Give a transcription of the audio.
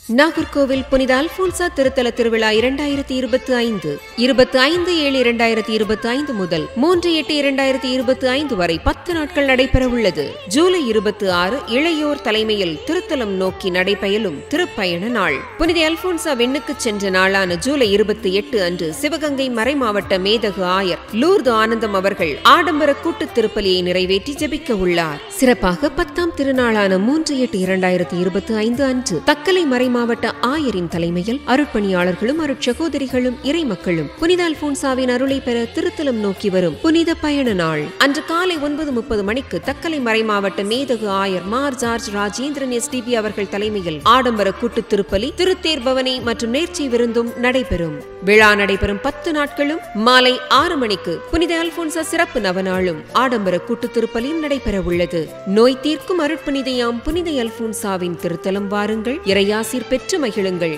நாகர்கோவில் புனித அல்போன்சா திருத்தல திருவிழா 2025 25/7/2025 முதல் 3/8/2025 வரை 10 நாட்கள் நடைபெற உள்ளது. ஜூலை 26 இளையோர் தலைமையில் திருத்தலம் நோக்கி நடைபெயலும் திருப்பயண நாள். புனித அல்போன்சா விண்ணுக்கு சென்ற நாளான ஜூலை 28 அன்று சிவகங்கை மறைமாவட்ட மேதகு ஆயர் லூர்து ஆனந்தம் அவர்கள் ஆடம்பர கூட்டு திருப்பலியை நிறைவேற்றி ஜெபிக்க உள்ளார். சிறப்பாக 10ஆம் திருநாளான 3/8/2025 அன்று தக்கலை மாவட்ட ஆயரின் தலைமையில் அருட்பணியாளர்களும் அருட்சகோதரிகளும் இறைமக்களும் புனித அல்போன்சாவின் அருளை பெற திருத்தலம் நோக்கி வரும் புனித பயண நாள். அன்று காலை 9:30 மணிக்கு தக்கலை மறைமாவட்ட மேதகு ஆயர் மார் ஜார்ஜ் ராஜேந்திரன் SDB அவர்கள் தலைமையில் ஆடம்பர கூட்டு திருப்பலி, திருத்தேர் பவனி மற்றும் நேர்ச்சி விருந்தும் நடைபெறும். விழா நடைபெறும் 10 நாட்களும் மாலை 6 மணிக்கு புனித அல்போன்சா சிறப்பு நவநாளும் ஆடம்பர கூட்டு திருப்பலியும் நடைபெற உள்ளது. நோய் தீர்க்கும் அருட்புனிதையாம் புனித அல்போன்சாவின் திருத்தலம் வாருங்கள், இறையாசீர் பெற்று மகிழுங்கள்.